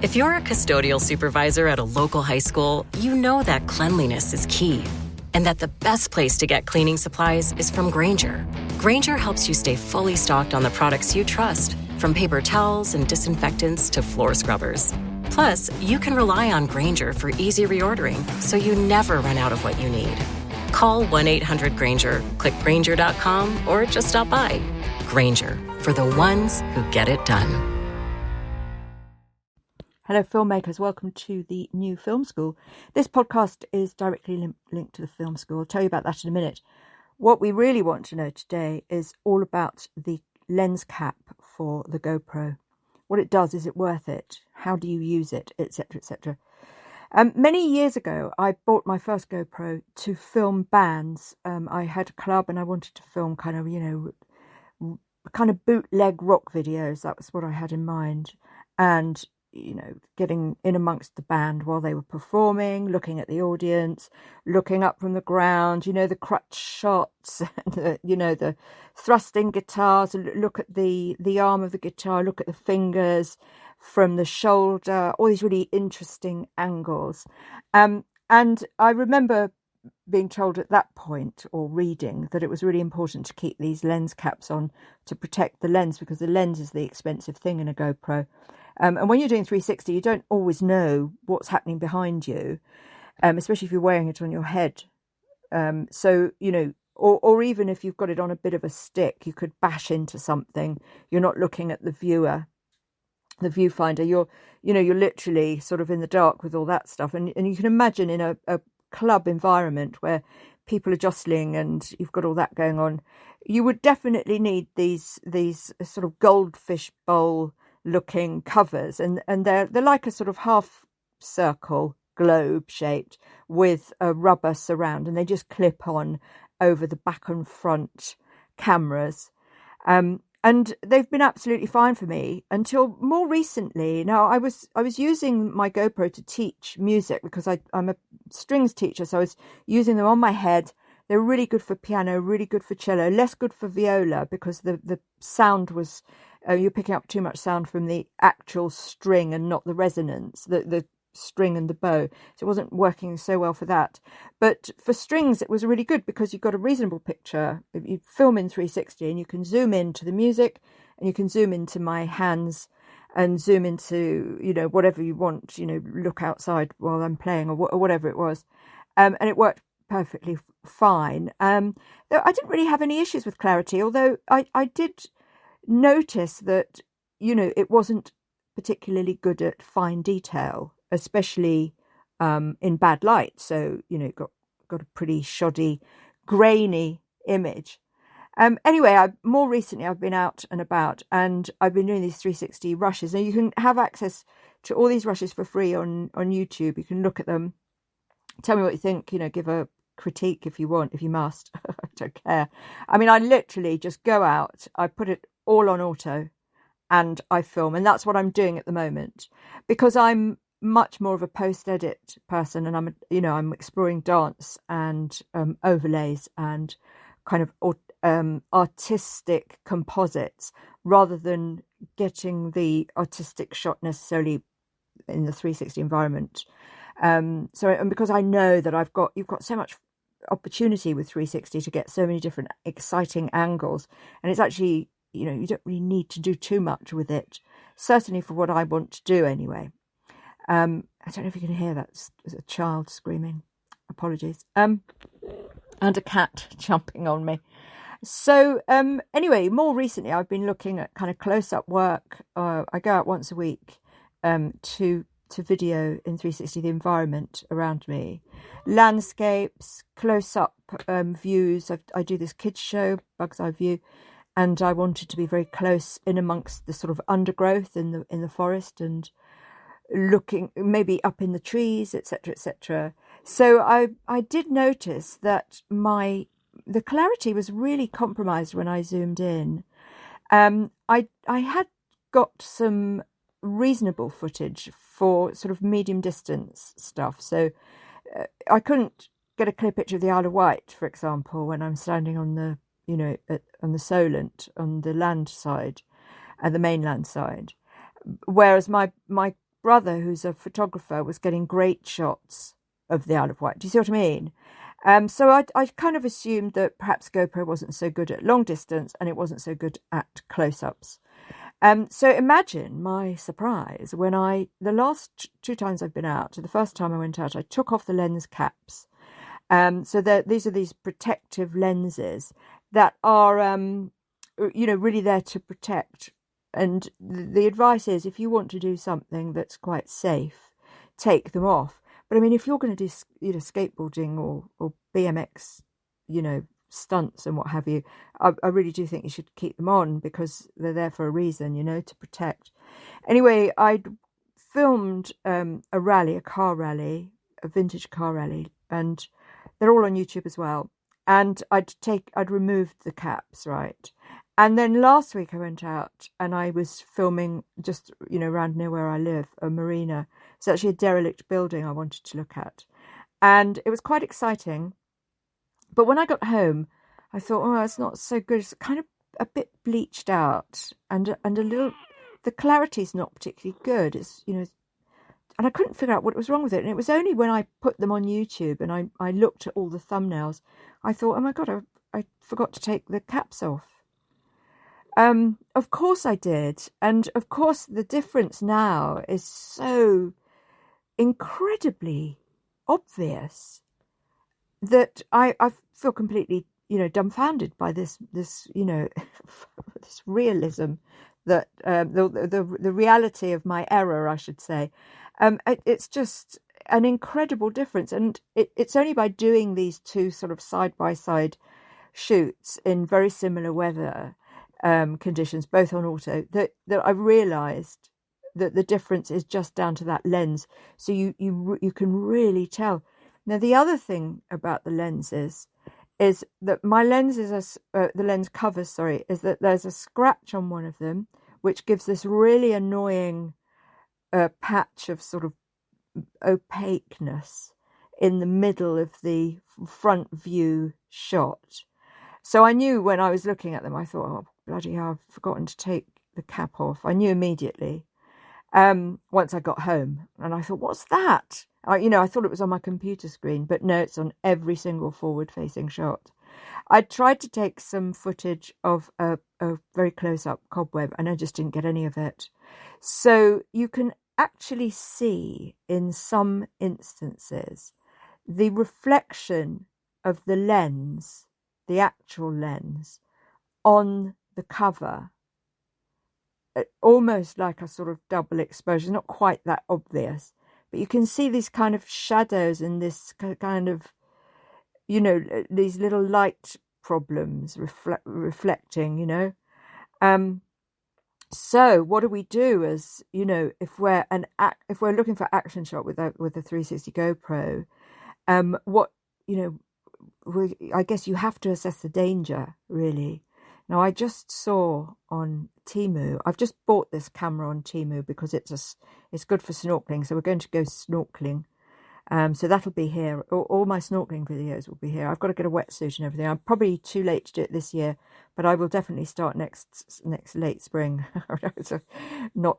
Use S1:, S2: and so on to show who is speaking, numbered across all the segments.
S1: If you're a custodial supervisor at a local high school, you know that cleanliness is key, and that the best place to get cleaning supplies is from Grainger. Grainger helps you stay fully stocked on the products you trust, from paper towels and disinfectants to floor scrubbers. Plus, you can rely on Grainger for easy reordering, so you never run out of what you need. Call 1-800-GRAINGER, click Grainger.com, or just stop by. Grainger, for the ones who get it done.
S2: Hello filmmakers, welcome to the new film school. This podcast is directly linked to the film school. I'll tell you about that in a minute. What we really want to know today is all about the lens cap for the GoPro. What it does, is it worth it? How do you use it, etc, etc. Many years ago, I bought my first GoPro to film bands. I had a club and I wanted to film kind of bootleg rock videos. That was what I had in mind. And getting in amongst the band while they were performing, looking at the audience, looking up from the ground, the crutch shots, the thrusting guitars, look at the arm of the guitar, look at the fingers from the shoulder, all these really interesting angles. And I remember being told at that point, or reading, that it was really important to keep these lens caps on to protect the lens, because the lens is the expensive thing in a GoPro. And when you're doing 360, you don't always know what's happening behind you, especially if you're wearing it on your head. Or even if you've got it on a bit of a stick, you could bash into something. You're not looking at the viewfinder. You're literally sort of in the dark with all that stuff. And you can imagine in a club environment where people are jostling and you've got all that going on, you would definitely need these sort of goldfish bowl looking covers, and they're like a sort of half circle globe shaped with a rubber surround, and they just clip on over the back and front cameras, and they've been absolutely fine for me until more recently. Now I was using my GoPro to teach music because I'm a strings teacher, so I was using them on my head. They were really good for piano, really good for cello, less good for viola because the sound was, you're picking up too much sound from the actual string and not the resonance, the string and the bow. So it wasn't working so well for that. But for strings, it was really good because you've got a reasonable picture. You film in 360 and you can zoom into the music and you can zoom into my hands and zoom into, whatever you want, look outside while I'm playing or whatever it was. And it worked perfectly fine. I didn't really have any issues with clarity, although I did notice that, it wasn't particularly good at fine detail, especially in bad light. So, it got a pretty shoddy, grainy image. Anyway, more recently I've been out and about and I've been doing these 360 rushes, and you can have access to all these rushes for free on YouTube. You can look at them, tell me what you think, give a critique if you want, if you must. I don't care. I mean, I literally just go out, I put it all on auto and I film, and that's what I'm doing at the moment because I'm much more of a post-edit person, and I'm exploring dance and overlays and kind of artistic composites rather than getting the artistic shot necessarily in the 360 environment. And because I know that you've got so much opportunity with 360 to get so many different exciting angles, and it's actually, you don't really need to do too much with it, certainly for what I want to do anyway. I don't know if you can hear that. There's a child screaming. Apologies. And a cat jumping on me. So anyway, more recently I've been looking at kind of close-up work. I go out once a week to video in 360 the environment around me, landscapes, close-up views. I do this kids show, Bug's Eye View, and I wanted to be very close in amongst the sort of undergrowth in the forest and looking maybe up in the trees, etc, etc. So I did notice that the clarity was really compromised when I zoomed in. I had got some reasonable footage for sort of medium distance stuff, so I couldn't get a clear picture of the Isle of Wight, for example, when I'm standing on the on the Solent on the land side and the mainland side, whereas my brother, who's a photographer, was getting great shots of the Isle of Wight. Do you see what I mean? So I kind of assumed that perhaps GoPro wasn't so good at long distance and it wasn't so good at close-ups. So imagine my surprise when the last 2 times I've been out, the first time I went out, I took off the lens caps. So these are these protective lenses that are, really there to protect. And the advice is, if you want to do something that's quite safe, take them off. But I mean, if you're going to do, skateboarding or BMX, stunts and what have you, I really do think you should keep them on because they're there for a reason, to protect. Anyway, I'd filmed a car rally, a vintage car rally, and they're all on YouTube as well. And I'd removed the caps, right? And then last week I went out and I was filming just, around near where I live, a marina. It's actually a derelict building I wanted to look at. And it was quite exciting. But when I got home, I thought, oh, it's not so good. It's kind of a bit bleached out and a little, the clarity's not particularly good. It's, and I couldn't figure out what was wrong with it. And it was only when I put them on YouTube and I looked at all the thumbnails, I thought, oh my God, I forgot to take the caps off. Of course I did. And of course the difference now is so incredibly obvious that I feel completely, dumbfounded by this, this realism that, the reality of my error, I should say. It's just an incredible difference. And it's only by doing these 2 sort of side-by-side shoots in very similar weather conditions, both on auto, that I realised that the difference is just down to that lens. So you can really tell. Now, the other thing about the lenses is that my lenses are, the lens covers, is that there's a scratch on one of them, which gives this really annoying patch of sort of opaqueness in the middle of the front view shot. So I knew when I was looking at them, I thought, oh, bloody hell, I've forgotten to take the cap off. I knew immediately once I got home. And I thought, what's that? I thought it was on my computer screen, but no, it's on every single forward-facing shot. I tried to take some footage of a very close-up cobweb, and I just didn't get any of it. So you can actually see, in some instances, the reflection of the lens, the actual lens, on the cover, almost like a sort of double exposure, not quite that obvious, but you can see these kind of shadows and this kind of, these little light problems reflecting, So what do we do as, if we're looking for action shot with a 360 GoPro, I guess you have to assess the danger, really. Now, I just saw on Temu, I've just bought this camera on Temu because it's good for snorkeling. So we're going to go snorkeling. So that'll be here. All my snorkeling videos will be here. I've got to get a wetsuit and everything. I'm probably too late to do it this year, but I will definitely start next late spring. It's not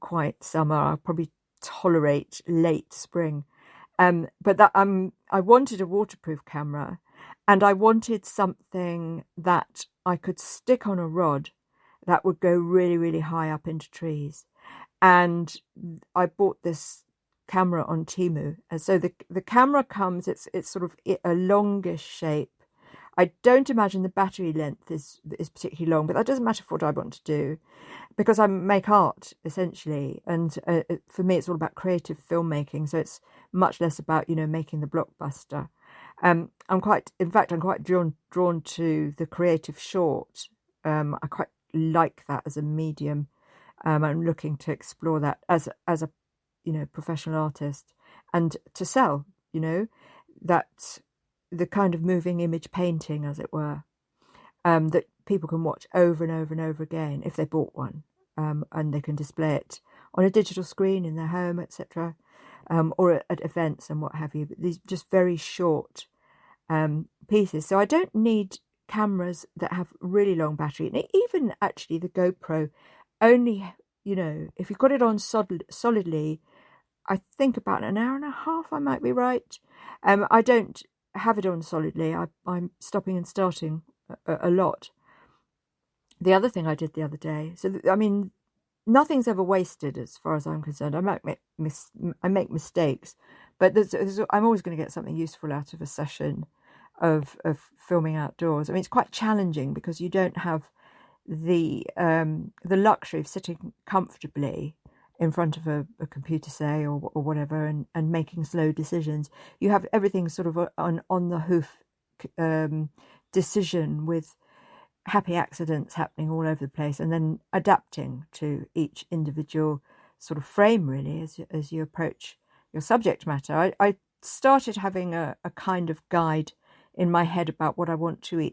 S2: quite summer. I'll probably tolerate late spring. But I wanted a waterproof camera, and I wanted something that I could stick on a rod that would go really, really high up into trees. And I bought this camera on Temu. And so the camera comes, it's sort of a longish shape. I don't imagine the battery length is particularly long, but that doesn't matter for what I want to do, because I make art essentially, and for me it's all about creative filmmaking. So it's much less about making the blockbuster. I'm quite drawn to the creative short. I quite like that as a medium. I'm looking to explore that as a professional artist, and to sell, that the kind of moving image painting, as it were, that people can watch over and over and over again if they bought one, and they can display it on a digital screen in their home, etc., or at events and what have you. But these just very short pieces. So I don't need cameras that have really long battery. And even actually the GoPro only if you've got it on solidly, I think about an hour and a half, I might be right. I don't have it on solidly. I'm stopping and starting a lot. The other thing I did the other day, nothing's ever wasted as far as I'm concerned. I make mistakes, but I'm always going to get something useful out of a session of filming outdoors. I mean, it's quite challenging because you don't have the luxury of sitting comfortably in front of a computer, say, or whatever, and making slow decisions. You have everything sort of on the hoof decision, with happy accidents happening all over the place, and then adapting to each individual sort of frame, really, as you approach your subject matter. I started having a kind of guide in my head about what I want to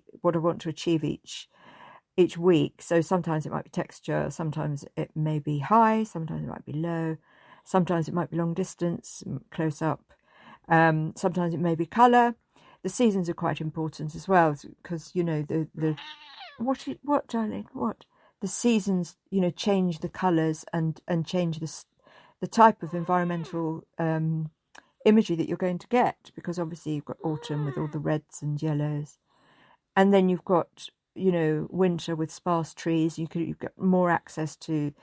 S2: achieve each week. So sometimes it might be texture, sometimes it may be high, sometimes it might be low, sometimes it might be long distance, close up, sometimes it may be colour. The seasons are quite important as well, because the seasons change the colours and change the type of environmental imagery that you're going to get, because obviously you've got autumn with all the reds and yellows, and then you've got winter with sparse trees. You've got more access to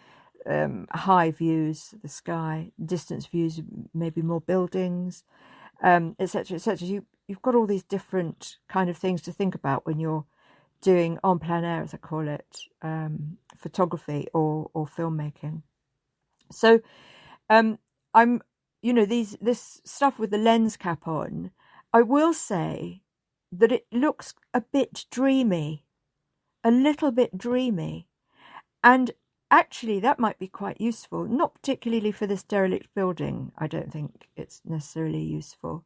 S2: high views of the sky, distance views, maybe more buildings, etc., etc. You've got all these different kind of things to think about when you're doing en plein air, as I call it, photography or filmmaking. So I'm this stuff with the lens cap on, I will say that it looks a little bit dreamy, and actually that might be quite useful, not particularly for this derelict building. I don't think it's necessarily useful,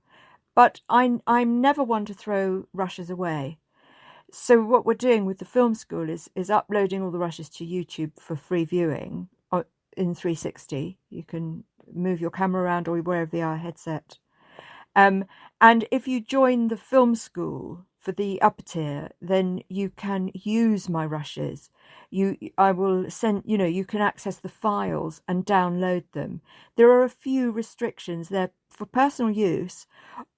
S2: but I'm never one to throw rushes away. So what we're doing with the film school is uploading all the rushes to YouTube for free viewing in 360. You can move your camera around or wear a VR headset. And if you join the film school for the upper tier, then you can use my rushes. I will send, you can access the files and download them. There are a few restrictions there for personal use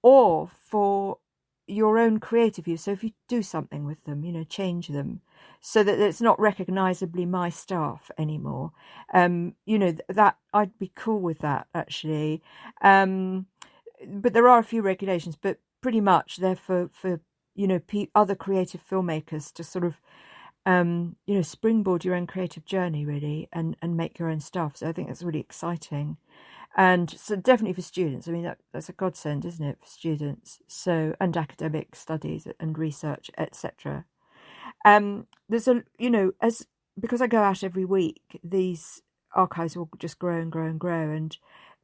S2: or for your own creative use. So if you do something with them, change them so that it's not recognisably my stuff anymore. That I'd be cool with that, actually. But there are a few regulations, but pretty much they're for other creative filmmakers to sort of springboard your own creative journey, really, and make your own stuff. So I think that's really exciting. And so definitely for students, I mean, that's a godsend, isn't it, for students? So, and academic studies and research, etc. There's because I go out every week, these archives will just grow and grow and grow, and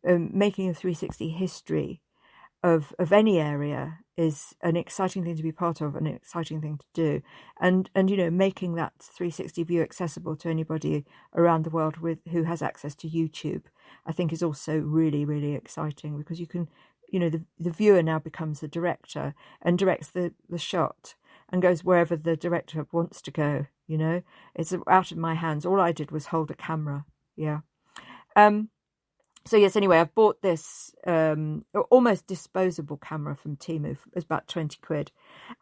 S2: making a 360 history of any area is an exciting thing to be part of, an exciting thing to do, and making that 360 view accessible to anybody around the world who has access to YouTube, I think is also really, really exciting, because you can, the viewer now becomes the director and directs the shot and goes wherever the director wants to go. It's out of my hands. All I did was hold a camera. Yeah. So yes, anyway, I've bought this almost disposable camera from Temu. It's about 20 quid.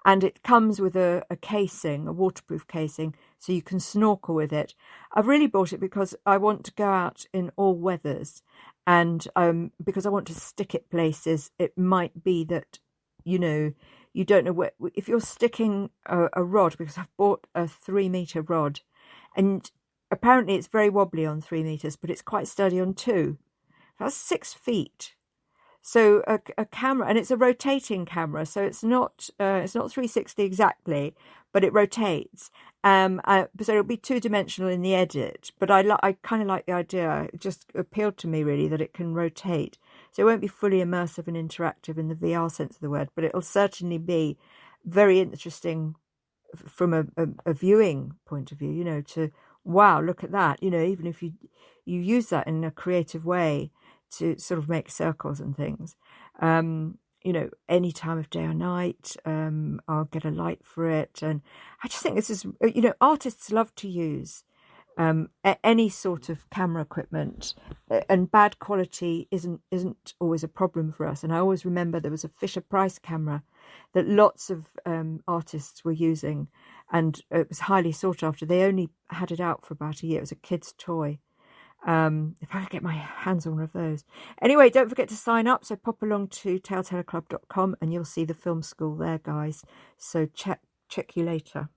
S2: And it comes with a casing, a waterproof casing, so you can snorkel with it. I've really bought it because I want to go out in all weathers. And because I want to stick it places, it might be that, you don't know where, if you're sticking a rod, because I've bought a 3-meter rod, and apparently it's very wobbly on 3 meters, but it's quite sturdy on 2. That's 6 feet. So a camera, and it's a rotating camera, so it's not 360 exactly, but it rotates. So it'll be 2-dimensional in the edit. But I kind of like the idea. It just appealed to me, really, that it can rotate. So it won't be fully immersive and interactive in the VR sense of the word, but it'll certainly be very interesting from a viewing point of view. To wow, look at that. Even if you use that in a creative way to sort of make circles and things, any time of day or night, I'll get a light for it. And I just think this is, artists love to use any sort of camera equipment, and bad quality isn't always a problem for us. And I always remember there was a Fisher Price camera that lots of artists were using, and it was highly sought after. They only had it out for about a year. It was a kid's toy. If I could get my hands on one of those. Anyway, don't forget to sign up. So pop along to telltellerclub.com and you'll see the film school there, guys. So check you later.